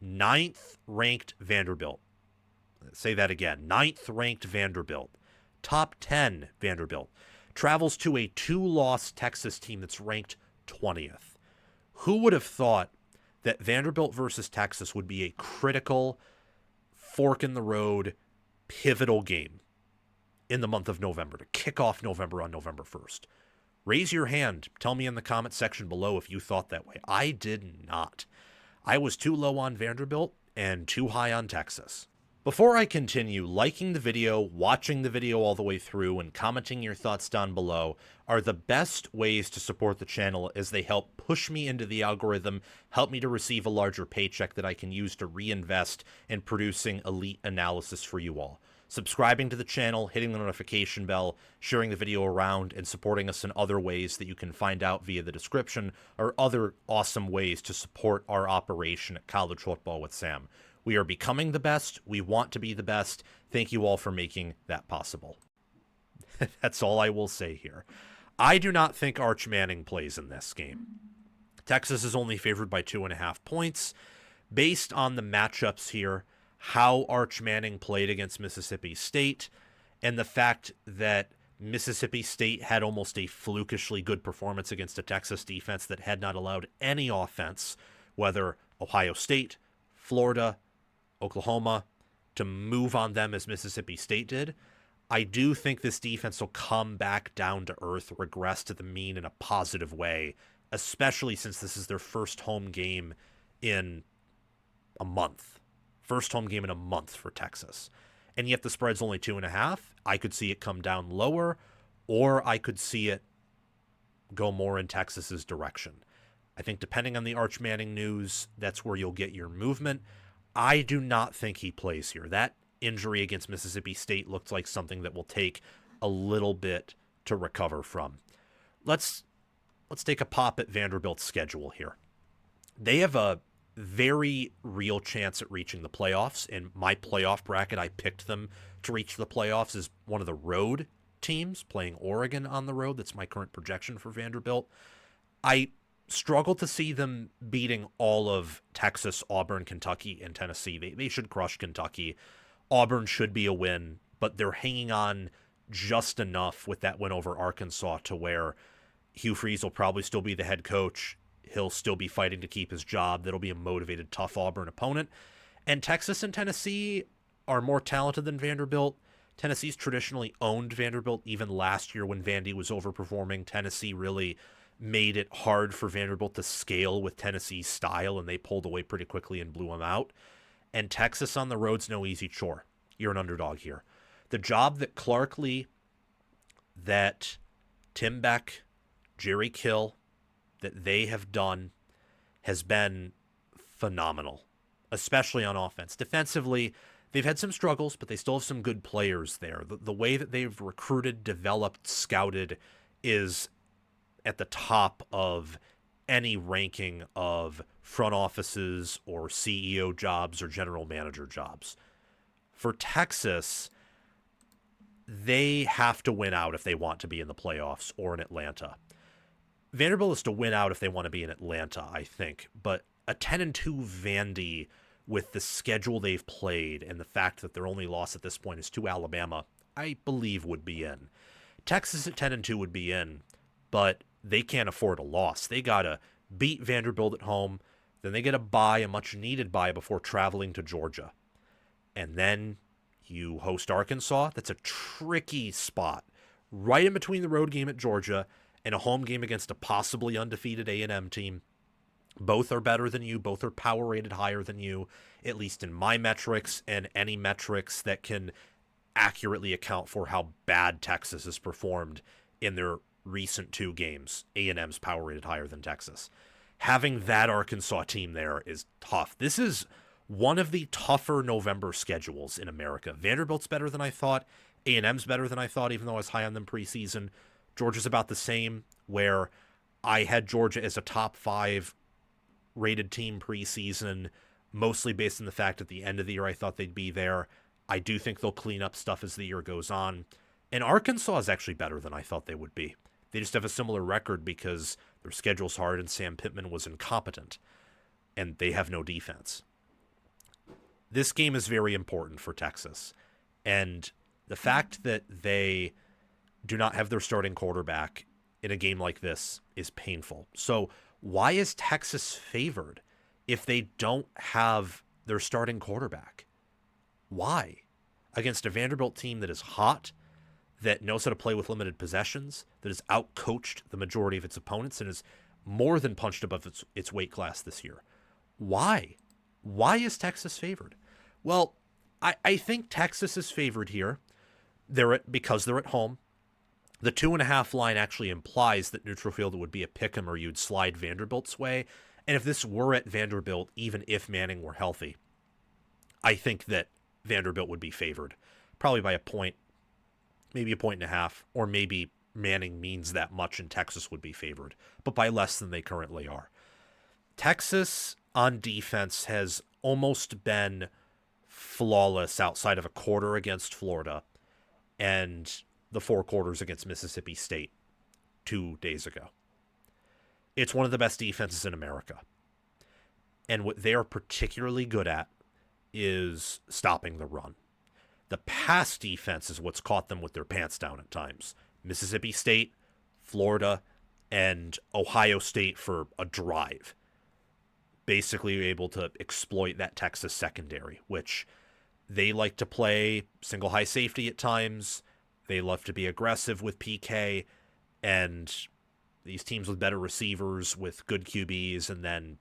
ninth-ranked Vanderbilt. Say that again. Ninth-ranked Vanderbilt. Top 10 Vanderbilt. Travels to a 2-loss Texas team that's ranked 20th. Who would have thought that Vanderbilt versus Texas would be a critical, fork-in-the-road, pivotal game in the month of November, to kick off November on November 1st? Raise your hand. Tell me in the comment section below if you thought that way. I did not. I was too low on Vanderbilt and too high on Texas. Before I continue, liking the video, watching the video all the way through, and commenting your thoughts down below are the best ways to support the channel, as they help push me into the algorithm, help me to receive a larger paycheck that I can use to reinvest in producing elite analysis for you all. Subscribing to the channel, hitting the notification bell, sharing the video around, and supporting us in other ways that you can find out via the description are other awesome ways to support our operation at College Football with Sam. We are becoming the best. We want to be the best. Thank you all for making that possible. That's all I will say here. I do not think Arch Manning plays in this game. Texas is only favored by 2.5 points. Based on the matchups here, how Arch Manning played against Mississippi State, and the fact that Mississippi State had almost a flukishly good performance against a Texas defense that had not allowed any offense, whether Ohio State, Florida, Oklahoma, to move on them as Mississippi State did, I do think this defense will come back down to earth, regress to the mean in a positive way, especially since this is their first home game in a month. First home game in a month for Texas. And yet the spread's only 2.5. I could see it come down lower, or I could see it go more in Texas's direction. I think depending on the Arch Manning news, that's where you'll get your movement. I do not think he plays here. That injury against Mississippi State looked like something that will take a little bit to recover from. Let's take a pop at Vanderbilt's schedule here. They have a very real chance at reaching the playoffs. In my playoff bracket, I picked them to reach the playoffs as one of the road teams, playing Oregon on the road. That's my current projection for Vanderbilt. I struggle to see them beating all of Texas, Auburn, Kentucky, and Tennessee. They should crush Kentucky. Auburn should be a win, but they're hanging on just enough with that win over Arkansas to where Hugh Freeze will probably still be the head coach. He'll still be fighting to keep his job. That'll be a motivated, tough Auburn opponent. And Texas and Tennessee are more talented than Vanderbilt. Tennessee's traditionally owned Vanderbilt. Even last year when Vandy was overperforming, Tennessee really made it hard for Vanderbilt to scale with Tennessee's style, and they pulled away pretty quickly and blew them out. And Texas on the road's no easy chore. You're an underdog here. The job that Clark Lee, that Tim Beck, Jerry Kill, that they have done has been phenomenal, especially on offense. Defensively, they've had some struggles, but they still have some good players there. The way that they've recruited, developed, scouted is at the top of any ranking of front offices or CEO jobs or general manager jobs. For Texas, they have to win out if they want to be in the playoffs or in Atlanta. Vanderbilt is to win out if they want to be in Atlanta, I think. But a 10-2 Vandy, with the schedule they've played and the fact that their only loss at this point is to Alabama, I believe would be in. Texas at 10-2 would be in, but they can't afford a loss. They got to beat Vanderbilt at home. Then they get a bye, a much-needed bye, before traveling to Georgia. And then you host Arkansas. That's a tricky spot. Right in between the road game at Georgia and a home game against a possibly undefeated A&M team. Both are better than you. Both are power rated higher than you, at least in my metrics and any metrics that can accurately account for how bad Texas has performed in their recent 2 games. A&M's power rated higher than Texas. Having that Arkansas team there is tough. This is one of the tougher November schedules in America. Vanderbilt's better than I thought. A&M's better than I thought, even though I was high on them preseason. Georgia's about the same, where I had Georgia as a top 5 rated team preseason, mostly based on the fact at the end of the year I thought they'd be there. I do think they'll clean up stuff as the year goes on. And Arkansas is actually better than I thought they would be. They just have a similar record because their schedule's hard and Sam Pittman was incompetent. And they have no defense. This game is very important for Texas. And the fact that they do not have their starting quarterback in a game like this is painful. So why is Texas favored if they don't have their starting quarterback? Why? Against a Vanderbilt team that is hot, that knows how to play with limited possessions, that has outcoached the majority of its opponents, and is more than punched above its weight class this year. Why? Why is Texas favored? Well, I think Texas is favored here. Because they're at home. The 2.5 line actually implies that neutral field would be a pick 'em or you'd slide Vanderbilt's way. And if this were at Vanderbilt, even if Manning were healthy, I think that Vanderbilt would be favored. Probably by a point, maybe a 1.5, or maybe Manning means that much and Texas would be favored, but by less than they currently are. Texas on defense has almost been flawless outside of a quarter against Florida and the 4 quarters against Mississippi State 2 days ago. It's one of the best defenses in America. And what they are particularly good at is stopping the run. The pass defense is what's caught them with their pants down at times. Mississippi State, Florida, and Ohio State for a drive. Basically able to exploit that Texas secondary, which they like to play single high safety at times. They love to be aggressive with PK, and these teams with better receivers, with good QBs, and then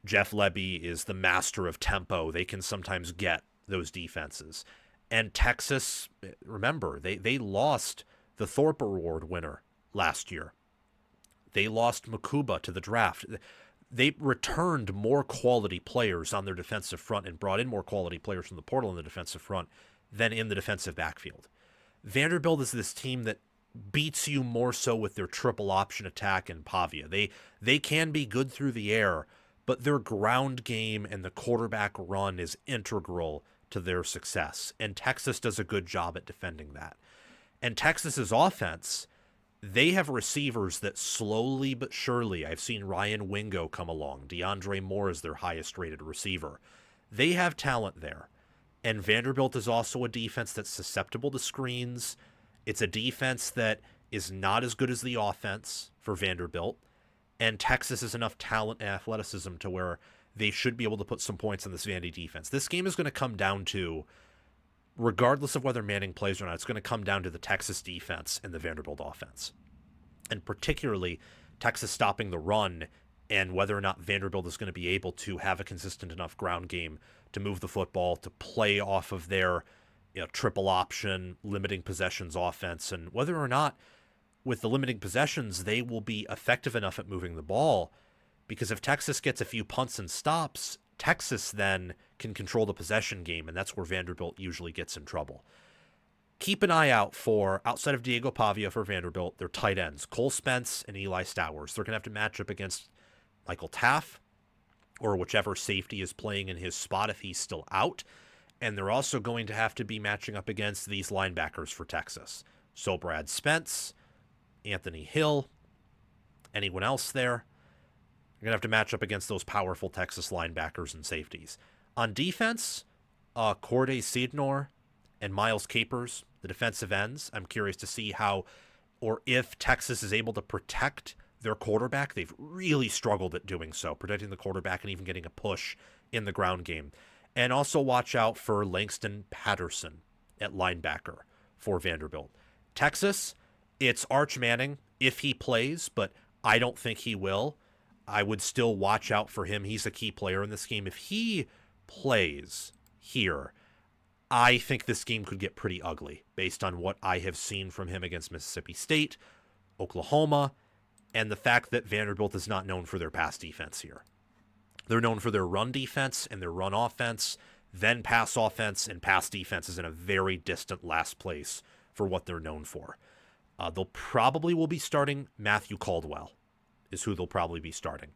Jeff Lebby is the master of tempo. They can sometimes get those defenses. And Texas, remember, they lost the Thorpe Award winner last year. They lost Makuba to the draft. They returned more quality players on their defensive front and brought in more quality players from the portal in the defensive front than in the defensive backfield. Vanderbilt is this team that beats you more so with their triple option attack and Pavia. They can be good through the air, but their ground game and the quarterback run is integral to their success. And Texas does a good job at defending that. And Texas's offense, they have receivers that slowly but surely, I've seen Ryan Wingo come along. DeAndre Moore is their highest rated receiver. They have talent there. And Vanderbilt is also a defense that's susceptible to screens. It's a defense that is not as good as the offense for Vanderbilt. And Texas has enough talent and athleticism to where they should be able to put some points on this Vandy defense. This game is going to come down to, regardless of whether Manning plays or not, it's going to come down to the Texas defense and the Vanderbilt offense. And particularly Texas stopping the run and whether or not Vanderbilt is going to be able to have a consistent enough ground game to move the football, to play off of their triple option, limiting possessions offense, and whether or not with the limiting possessions they will be effective enough at moving the ball. Because if Texas gets a few punts and stops, Texas then can control the possession game, and that's where Vanderbilt usually gets in trouble. Keep an eye out for, outside of Diego Pavia for Vanderbilt, their tight ends, Cole Spence and Eli Stowers. They're going to have to match up against Michael Taff or whichever safety is playing in his spot if he's still out. And they're also going to have to be matching up against these linebackers for Texas. So Brad Spence, Anthony Hill, anyone else there. You're going to have to match up against those powerful Texas linebackers and safeties. On defense, Corday Seidnor and Miles Capers, the defensive ends. I'm curious to see how or if Texas is able to protect their quarterback. They've really struggled at doing so, protecting the quarterback and even getting a push in the ground game. And also watch out for Langston Patterson at linebacker for Vanderbilt. Texas, it's Arch Manning if he plays, but I don't think he will. I would still watch out for him. He's a key player in this game. If he plays here, I think this game could get pretty ugly based on what I have seen from him against Mississippi State, Oklahoma, and the fact that Vanderbilt is not known for their pass defense here. They're known for their run defense and their run offense, then pass offense, and pass defense is in a very distant last place for what they're known for. They'll probably will be starting Matthew Caldwell is who they'll probably be starting.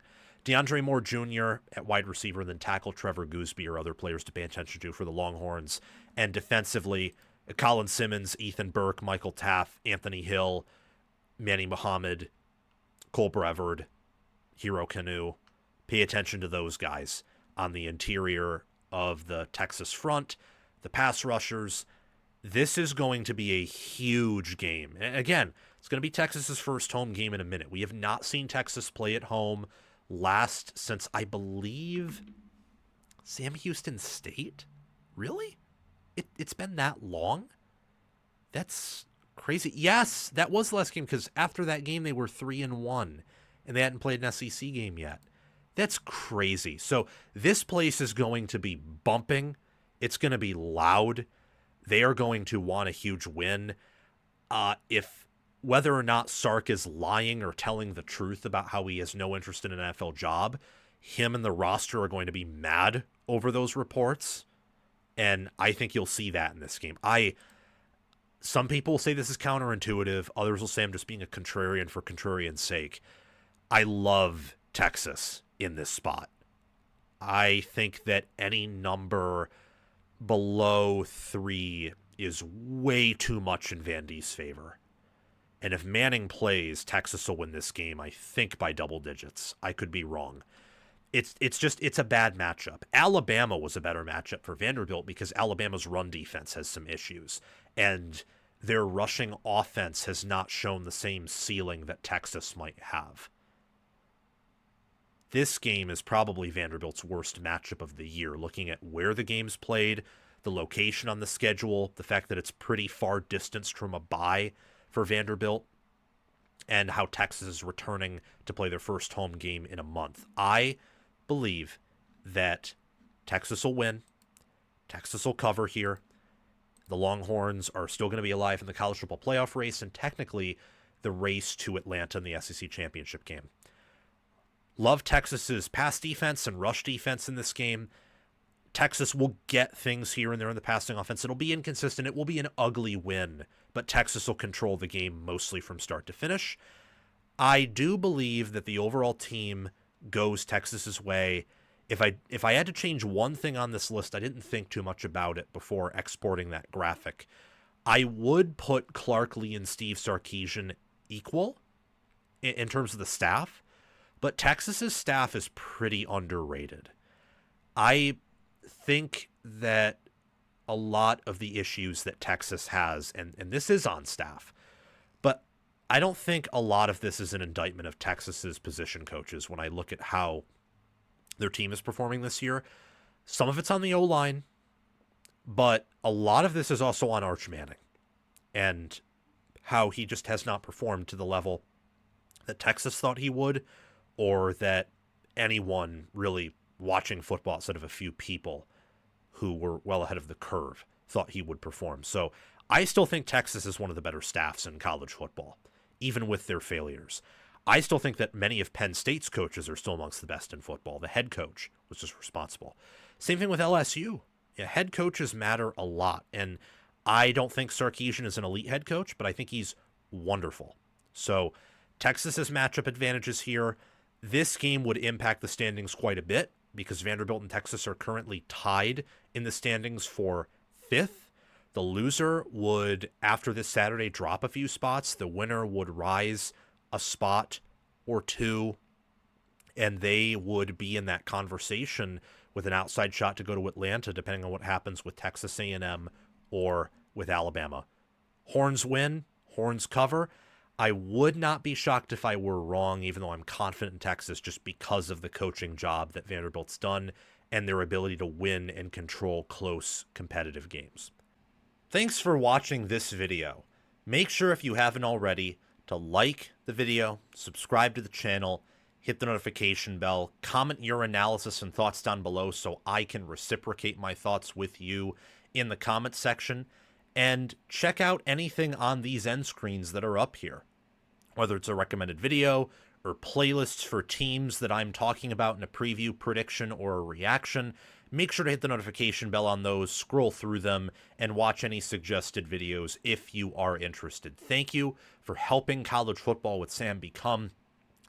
DeAndre Moore Jr. at wide receiver, and then tackle Trevor Gooseby are other players to pay attention to for the Longhorns. And defensively, Colin Simmons, Ethan Burke, Michael Taff, Anthony Hill, Manny Muhammad, Cole Brevard, Hero Kanu. Pay attention to those guys on the interior of the Texas front, the pass rushers. This is going to be a huge game. Again, it's going to be Texas's first home game in a minute. We have not seen Texas play at home last since, I believe, Sam Houston State? Really? It's been that long? That's crazy. Yes, that was the last game, because after that game they were 3-1 and they hadn't played an SEC game yet. That's crazy. So this place is going to be bumping. It's going to be loud. They are going to want a huge win. If whether or not Sark is lying or telling the truth about how he has no interest in an NFL job, him and the roster are going to be mad over those reports. And I think you'll see that in this game. Some people will say this is counterintuitive. Others will say I'm just being a contrarian for contrarian's sake. I love Texas in this spot. I think that any number below 3 is way too much in Vandy's favor. And if Manning plays, Texas will win this game, I think, by double digits. I could be wrong. It's a bad matchup. Alabama was a better matchup for Vanderbilt because Alabama's run defense has some issues. And their rushing offense has not shown the same ceiling that Texas might have. This game is probably Vanderbilt's worst matchup of the year, looking at where the game's played, the location on the schedule, the fact that it's pretty far distanced from a bye for Vanderbilt, and how Texas is returning to play their first home game in a month. I believe that Texas will win. Texas will cover here. The Longhorns are still going to be alive in the college football playoff race and technically the race to Atlanta in the SEC championship game. Love Texas's pass defense and rush defense in this game. Texas will get things here and there in the passing offense. It'll be inconsistent. It will be an ugly win, but Texas will control the game mostly from start to finish. I do believe that the overall team goes Texas's way. If I had to change one thing on this list, I didn't think too much about it before exporting that graphic. I would put Clark Lee and Steve Sarkisian equal in terms of the staff, but Texas's staff is pretty underrated. I think that a lot of the issues that Texas has, and this is on staff, but I don't think a lot of this is an indictment of Texas's position coaches when I look at how their team is performing this year. Some of it's on the O-line, but a lot of this is also on Arch Manning and how he just has not performed to the level that Texas thought he would, or that anyone really watching football outside of a few people who were well ahead of the curve thought he would perform. So I still think Texas is one of the better staffs in college football, even with their failures. I still think that many of Penn State's coaches are still amongst the best in football. The head coach was just responsible. Same thing with LSU. Yeah, head coaches matter a lot. And I don't think Sarkisian is an elite head coach, but I think he's wonderful. So Texas's matchup advantages here. This game would impact the standings quite a bit because Vanderbilt and Texas are currently tied in the standings for 5th. The loser would, after this Saturday, drop a few spots. The winner would rise a spot or two, and they would be in that conversation with an outside shot to go to Atlanta, depending on what happens with Texas A&M or with Alabama. Horns win, Horns cover. I would not be shocked if I were wrong, even though I'm confident in Texas, just because of the coaching job that Vanderbilt's done and their ability to win and control close, competitive games. Thanks for watching this video. Make sure, if you haven't already, to like the video, subscribe to the channel, hit the notification bell, comment your analysis and thoughts down below so I can reciprocate my thoughts with you in the comment section, and check out anything on these end screens that are up here. Whether it's a recommended video or playlists for teams that I'm talking about in a preview, prediction, or a reaction, make sure to hit the notification bell on those, scroll through them, and watch any suggested videos if you are interested. Thank you for helping college football with Sam become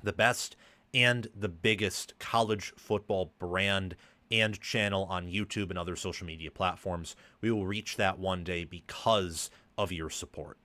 the best and the biggest college football brand and channel on YouTube and other social media platforms. We will reach that one day because of your support.